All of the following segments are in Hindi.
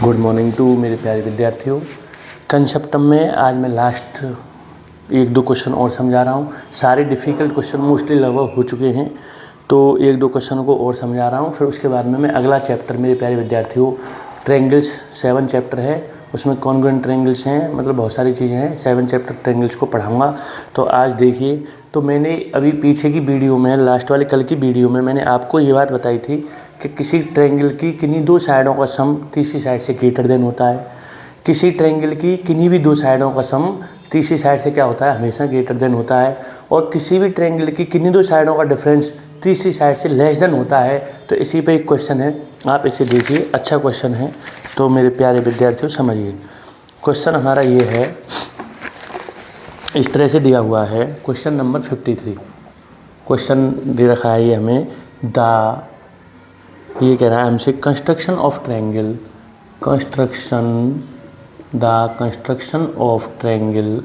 गुड मॉर्निंग टू मेरे प्यारे विद्यार्थियों। कंसेप्टम में आज मैं लास्ट एक दो क्वेश्चन और समझा रहा हूँ। सारे डिफ़िकल्ट क्वेश्चन मोस्टली लगभग हो चुके हैं, तो एक दो क्वेश्चन को और समझा रहा हूँ। फिर उसके बाद में मैं अगला चैप्टर मेरे प्यारे विद्यार्थियों, ट्रायंगल्स 7 चैप्टर है, उसमें कॉन्ग्रुएंट ट्रायंगल्स हैं, मतलब बहुत सारी चीज़ें हैं। 7 चैप्टर ट्रायंगल्स को पढ़ाऊँगा। तो आज देखिए, तो मैंने अभी पीछे की वीडियो में, लास्ट वाले कल की वीडियो में मैंने आपको ये बात बताई थी कि किसी ट्रायंगल की किन्हीं दो साइडों का सम तीसरी साइड से ग्रेटर देन होता है। किसी ट्रायंगल की किन्हीं भी दो साइडों का सम तीसरी साइड से क्या होता है, हमेशा ग्रेटर देन होता है। और किसी भी ट्रायंगल की किन्हीं दो साइडों का डिफरेंस तीसरी साइड से लेस देन होता है। तो इसी पे एक क्वेश्चन है, आप इसे देखिए, अच्छा क्वेश्चन है। तो मेरे प्यारे विद्यार्थियों समझिए, क्वेश्चन हमारा ये है, इस तरह से दिया हुआ है। क्वेश्चन नंबर 53 क्वेश्चन दे रखा है ये हमें। ये कह रहा है हमसे construction of triangle, construction the construction of triangle,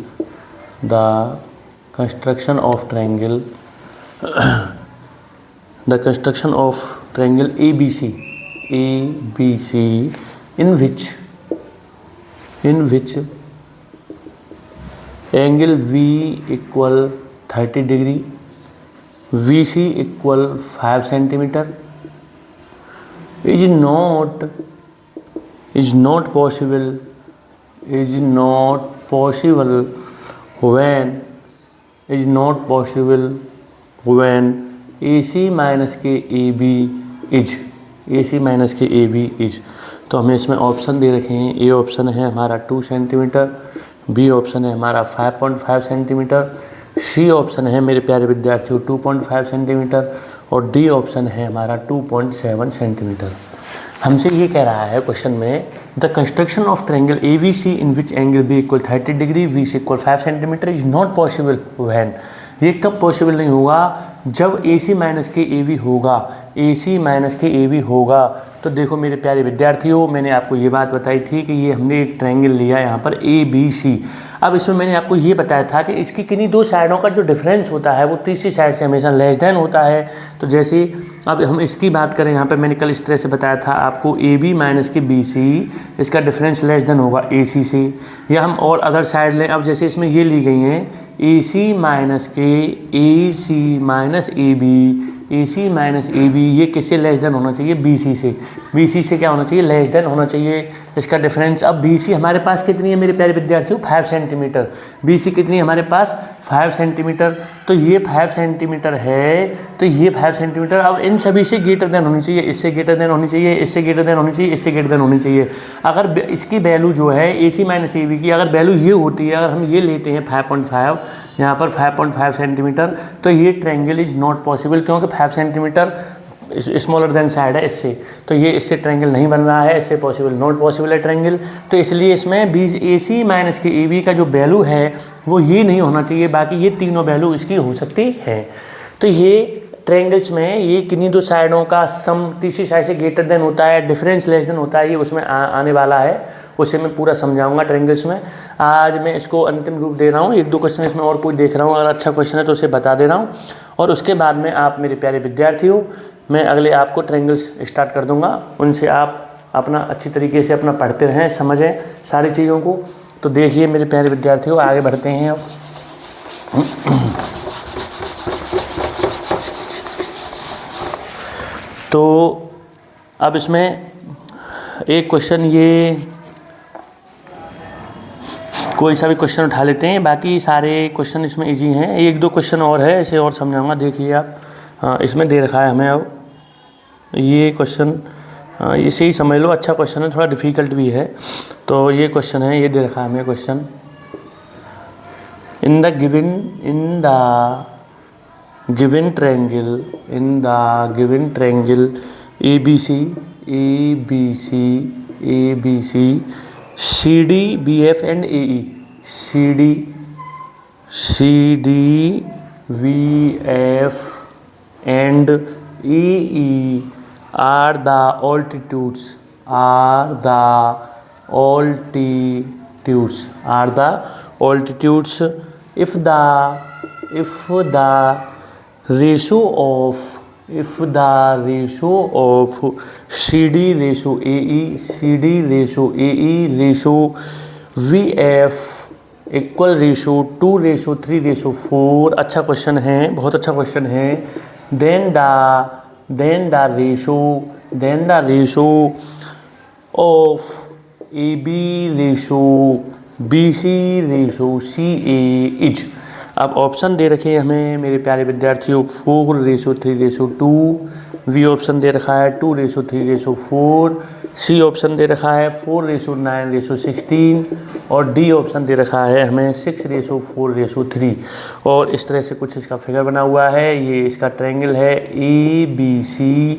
the construction of triangle, the construction of triangle ABC in which angle V equal 30 degree, VC equal 5 centimetre is not possible when AC minus के AB इज। तो हमें इसमें ऑप्शन दे रखे हैं। ए ऑप्शन है हमारा 2 सेंटीमीटर, बी ऑप्शन है हमारा 5.5 सेंटीमीटर, सी ऑप्शन है मेरे प्यारे विद्यार्थियों 2.5 सेंटीमीटर और डी ऑप्शन है हमारा 2.7 सेंटीमीटर। हमसे ये कह रहा है क्वेश्चन में, the construction of triangle ABC in which angle B equal 30 degree, VC equal 5 centimetre is not possible when. ये कब पॉसिबल नहीं होगा, जब AC माइनस के AB होगा। AC माइनस के AB होगा। तो देखो मेरे प्यारे विद्यार्थियों, मैंने आपको ये बात बताई थी कि ये हमने एक ट्रायंगल लिया यहाँ पर ABC। अब इसमें मैंने आपको ये बताया था कि इसकी किन्हीं दो साइडों का जो डिफरेंस होता है वो तीसरी साइड से हमेशा लेस देन होता है। तो जैसे अब हम इसकी बात करें, यहाँ पर मैंने कल इस तरह से बताया था आपको, AB माइनस के BC, इसका डिफरेंस लेस देन होगा AC से। या हम और अदर साइड लें, अब जैसे इसमें ये ली गई हैं AC माइनस AB, ये किससे लेस देन होना चाहिए, BC से। BC से क्या होना चाहिए, लेस देन होना चाहिए इसका डिफरेंस। अब BC हमारे पास कितनी है मेरे प्यारे विद्यार्थियों, 5 सेंटीमीटर। BC कितनी है हमारे पास, 5 सेंटीमीटर। तो ये 5 सेंटीमीटर है, तो ये 5 सेंटीमीटर अब इन सभी से ग्रेटर देन होनी चाहिए, इससे ग्रेटर देन होनी चाहिए, इससे ग्रेटर देन होनी चाहिए, इससे ग्रेटर देन होनी चाहिए। अगर इसकी वैल्यू जो है AC माइनस AB की अगर वैल्यू ये होती है, अगर हम ये लेते हैं 5.5, यहाँ पर 5.5 सेंटीमीटर, तो ये ट्रायंगल इज़ नॉट पॉसिबल, क्योंकि 5 सेंटीमीटर स्मॉलर देन साइड है इससे। तो ये इससे ट्रायंगल नहीं बन रहा है, इससे नॉट पॉसिबल है ट्रायंगल। तो इसलिए इसमें AC माइनस के AB का जो वैल्यू है वो ये नहीं होना चाहिए, बाकी ये तीनों वैल्यू इसकी हो सकती है। तो ये ट्रायंगल्स में ये किन्हीं दो साइडों का सम तीसरी साइड से ग्रेटर देन होता है, डिफरेंस लेस देन होता है, ये उसमें आने वाला है, उसे मैं पूरा समझाऊंगा ट्रायंगल्स में। आज मैं इसको अंतिम रूप दे रहा हूँ। एक दो क्वेश्चन इसमें और कोई देख रहा हूँ, अगर अच्छा क्वेश्चन है तो उसे बता दे रहा हूँ। और उसके बाद में आप मेरे प्यारे विद्यार्थियों, मैं अगले आपको ट्रायंगल्स स्टार्ट कर दूंगा, उनसे आप अपना अच्छी तरीके से अपना पढ़ते रहें, समझें सारी चीज़ों को। तो देखिए मेरे प्यारे विद्यार्थियों, आगे बढ़ते हैं अब। तो अब इसमें एक क्वेश्चन, ये कोई सा भी क्वेश्चन उठा लेते हैं, बाकी सारे क्वेश्चन इसमें इजी हैं। एक दो क्वेश्चन और है, इसे और समझाऊंगा। देखिए आप, हाँ इसमें दे रखा है हमें, अब ये क्वेश्चन इसे ही समझ लो, अच्छा क्वेश्चन है, थोड़ा डिफ़िकल्ट भी है। तो ये क्वेश्चन है, ये दे रखा है हमें question, in the given triangle ABC CD BF and AE, CD VF and AE are the altitudes if the ratio of if the ratio of CD ratio AE ratio VF equal ratio 2:3:4, अच्छा क्वेश्चन है, बहुत अच्छा क्वेश्चन है। Then the ratio of AB ratio BC ratio CA is. अब ऑप्शन दे रखे हैं हमें मेरे प्यारे विद्यार्थियों 4:3:2, V ऑप्शन दे रखा है 2:3:4, C ऑप्शन दे रखा है 4:9:16 और D ऑप्शन दे रखा है हमें 6:4:3। और इस तरह से कुछ इसका फिगर बना हुआ है। ये इसका ट्रायंगल है ABC।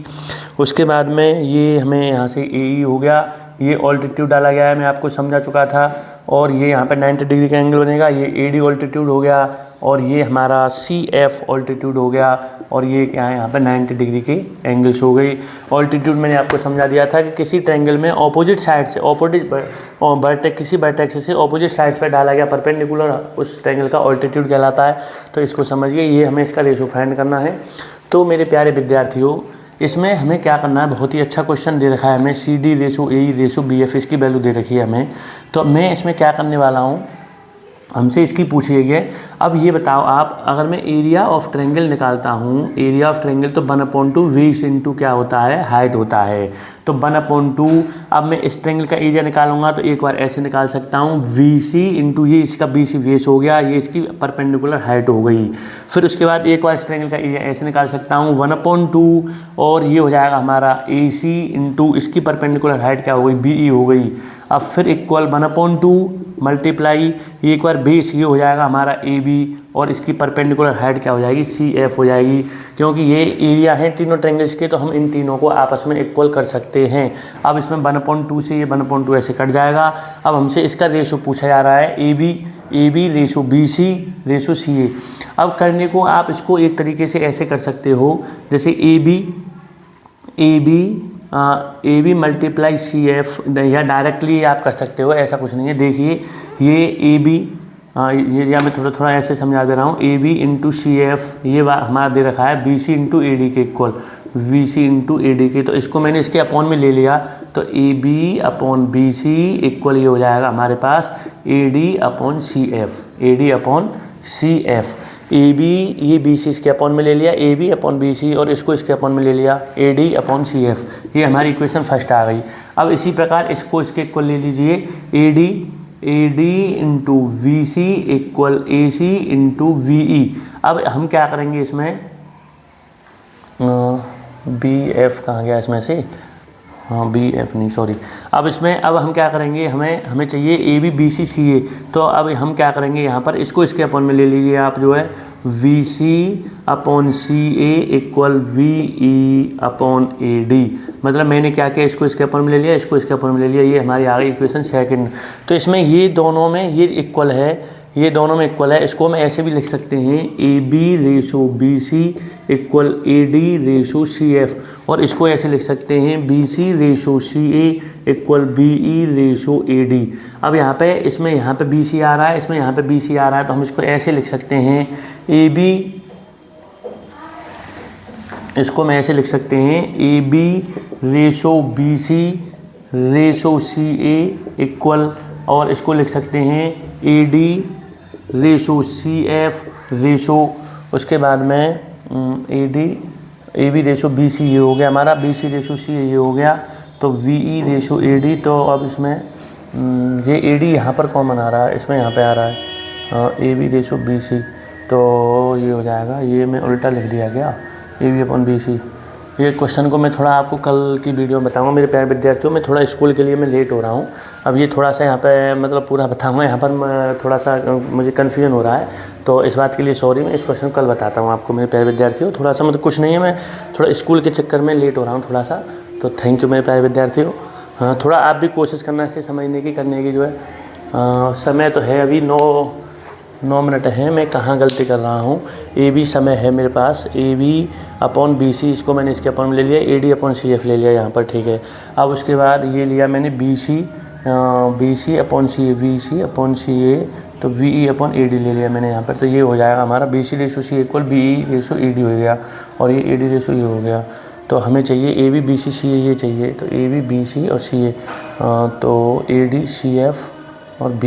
उसके बाद में ये हमें यहाँ से AE हो गया, ये ऑल्टीट्यूड डाला गया है, मैं आपको समझा चुका था। और ये यहाँ पे 90 डिग्री का एंगल बनेगा, ये AD ऑल्टीट्यूड हो गया और ये हमारा CF ऑल्टीट्यूड हो गया और ये क्या है यहाँ पे 90 डिग्री के एंगल्स हो गई। ऑल्टीट्यूड मैंने आपको समझा दिया था कि किसी ट्रायंगल में ऑपोजिट साइड से किसी वर्टेक्स से ऑपोजिट साइड्स पे डाला गया परपेंडिकुलर उस ट्रायंगल का ऑल्टीट्यूड कहलाता है। तो इसको समझिए, ये हमें इसका रेशो फाइंड करना है। तो मेरे प्यारे विद्यार्थियों, इसमें हमें क्या करना है, बहुत ही अच्छा क्वेश्चन दे रखा है हमें, CD ratio AE ratio BF इसकी वैल्यू दे रखी है हमें। तो मैं इसमें क्या करने वाला हूँ, हमसे इसकी पूछी गई है। अब ये बताओ आप, अगर मैं एरिया ऑफ ट्रायंगल निकालता हूँ, एरिया ऑफ ट्रायंगल तो 1/2 VC इंटू क्या होता है, हाइट होता है। तो 1/2, अब मैं इस ट्रायंगल का एरिया निकालूंगा तो एक बार ऐसे निकाल सकता हूँ, VC इंटू ये इसका BC बेस हो गया, ये इसकी परपेंडिकुलर हाइट हो गई। फिर उसके बाद एक बार इस ट्रायंगल का एरिया ऐसे निकाल सकता हूँ 1/2 और ये हो जाएगा हमारा AC इंटू इसकी परपेंडिकुलर हाइट क्या हो गई, BE हो गई। अब फिर इक्वल 1/2 मल्टीप्लाई ये एक बार बेस ये हो जाएगा हमारा AB और इसकी परपेंडिकुलर हाइट क्या हो जाएगी, CF हो जाएगी। क्योंकि ये एरिया है तीनों ट्रायंगल्स के, तो हम इन तीनों को आपस में इक्वल कर सकते हैं। अब इसमें 1/2 से ये 1/2 ऐसे कट जाएगा। अब हमसे इसका रेशो पूछा जा रहा है, AB ratio BC ratio CA। अब करने को आप इसको एक तरीके से ऐसे कर सकते हो, जैसे AB मल्टीप्लाई CF, या डायरेक्टली आप कर सकते हो, ऐसा कुछ नहीं है। देखिए ये AB, या मैं थोड़ा ऐसे समझा दे रहा हूँ, AB इंटू CF ये हमारा दे रखा है BC इंटू AD के इक्वल, VC इंटू AD के। तो इसको मैंने इसके अपॉन में ले लिया, तो AB अपॉन BC इक्वल ये हो जाएगा हमारे पास AD अपॉन CF। AB ये BC इसके अपॉन में ले लिया, AB अपॉन BC और इसको इसके अपॉन में ले लिया AD अपॉन CF। ये हमारी इक्वेशन फर्स्ट आ गई। अब इसी प्रकार इसको इसके इक्वल ले लीजिए, AD into VC equal AC into VE। अब हम क्या करेंगे इसमें, BF कहाँ गया इसमें से, हाँ BF नहीं सॉरी। अब इसमें अब हम क्या करेंगे, हमें चाहिए AB BC CA। तो अब हम क्या करेंगे यहाँ पर, इसको इसके अपॉन में ले लीजिए आप, जो है VC upon CA equal VE upon AD। मतलब मैंने क्या किया, इसको इसके अपॉन में ले लिया, इसको इसके अपॉन में ले लिया, ये हमारी आ गई इक्वेशन सेकंड। तो इसमें ये दोनों में ये इक्वल है, ये दोनों में इक्वल है। इसको हम ऐसे भी लिख सकते हैं, AB ratio BC equal AD ratio CF, और इसको ऐसे लिख सकते हैं BC ratio CA equal BE ratio AD। अब यहाँ पे इसमें यहाँ पे BC आ रहा है, इसमें यहाँ पे BC आ रहा है, तो हम इसको ऐसे लिख सकते हैं AB, इसको मैं ऐसे लिख सकते हैं AB ratio BC ratio CA equal, और इसको लिख सकते हैं AD रेशो CF रेशो, उसके बाद में AB रेशो BC ये हो गया हमारा, BC रेशो CA ये हो गया, तो VE रेशो AD। तो अब इसमें ये AD यहाँ पर कॉमन आ रहा है, इसमें यहाँ पे आ रहा है AB रेशो BC, तो ये हो जाएगा, ये मैं उल्टा लिख दिया गया AB अपॉन BC। ये क्वेश्चन को मैं थोड़ा आपको कल की वीडियो में बताऊंगा मेरे प्यारे विद्यार्थियों। मैं थोड़ा स्कूल के लिए मैं लेट हो रहा हूँ, अब ये थोड़ा सा यहाँ पे मतलब पूरा बताऊंगा, यहाँ पर मैं थोड़ा सा मुझे कन्फ्यूजन हो रहा है, तो इस बात के लिए सॉरी। मैं इस क्वेश्चन कल बताता हूँ आपको मेरे प्यारे विद्यार्थियों। थोड़ा सा मतलब कुछ नहीं है, मैं थोड़ा स्कूल के चक्कर में लेट हो रहा हूँ थोड़ा सा। तो थैंक यू मेरे प्यारे विद्यार्थियों। हाँ, थोड़ा आप भी कोशिश करना इसे समझने की, करने की, जो है समय तो है अभी 9 मिनट है, मैं कहाँ गलती कर रहा हूँ। AB समय है मेरे पास, AB अपॉन BC, इसको मैंने इसके अपॉन में ले लिया, AD अपॉन CF ले लिया यहाँ पर, ठीक है। अब उसके बाद ये लिया मैंने BC upon CA, VC upon CA, तो VE अपॉन AD ले लिया मैंने यहाँ पर। तो ये हो जाएगा हमारा BC ratio C equal BE ratio AD हो गया। और ये AD रेशो ये हो गया। तो हमें चाहिए AB BC CA ये चाहिए, तो AB BC और CA, तो AD CF और B,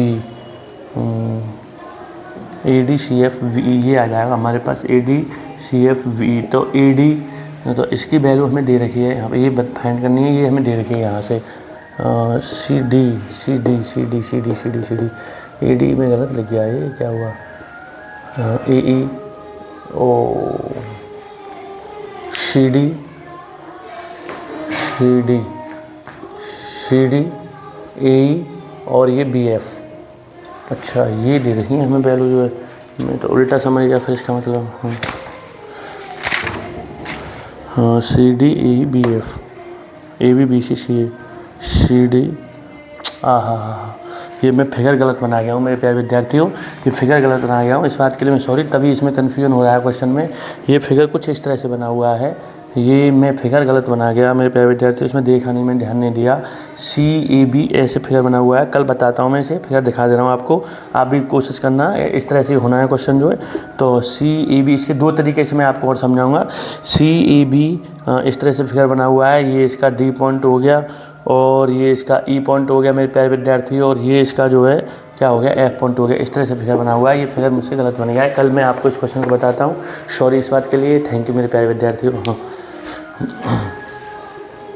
AD CF VE ये आ जाएगा हमारे पास, AD CF VE। तो AD, तो इसकी वैल्यू हमें दे रखी है यहाँ पे, ये फाइंड करनी है, ये हमें दे रखी है यहाँ से CD AD में गलत लग गया, ये क्या हुआ, AE ओ CD AE और ये BF। अच्छा ये दे रही है हमें वैल्यू जो है, मैं तो उल्टा समझ गया फिर इसका मतलब। हाँ CD AE BF AB BC CA CD, हाँ, ये मैं फिगर गलत बना गया हूँ मेरे प्यारे विद्यार्थियों, ये फिगर गलत बना गया हूँ, इस बात के लिए मैं सॉरी, तभी इसमें कन्फ्यूजन हो रहा है क्वेश्चन में। ये फिगर कुछ इस तरह से बना हुआ है, ये मैं फिगर गलत बना गया मेरे प्यारे विद्यार्थियों, इसमें देखा नहीं, मैंने ध्यान नहीं दिया। CAB ऐसे फिगर बना हुआ है, कल बताता हूँ मैं इसे, फिगर दिखा दे रहा हूँ आपको, आप भी कोशिश करना, इस तरह से होना है क्वेश्चन जो है। तो CAB, इसके दो तरीके से मैं आपको और समझाऊँगा। CAB इस तरह से फिगर बना हुआ है, ये इसका D पॉइंट हो गया और ये इसका E पॉइंट हो गया मेरे प्यारे विद्यार्थी, और ये इसका जो है क्या हो गया, F पॉइंट हो गया। इस तरह से फिगर बना हुआ है, ये फिगर मुझसे गलत बन गया है, कल मैं आपको इस क्वेश्चन को बताता हूँ। सॉरी इस बात के लिए, थैंक यू मेरे प्यारे विद्यार्थियों।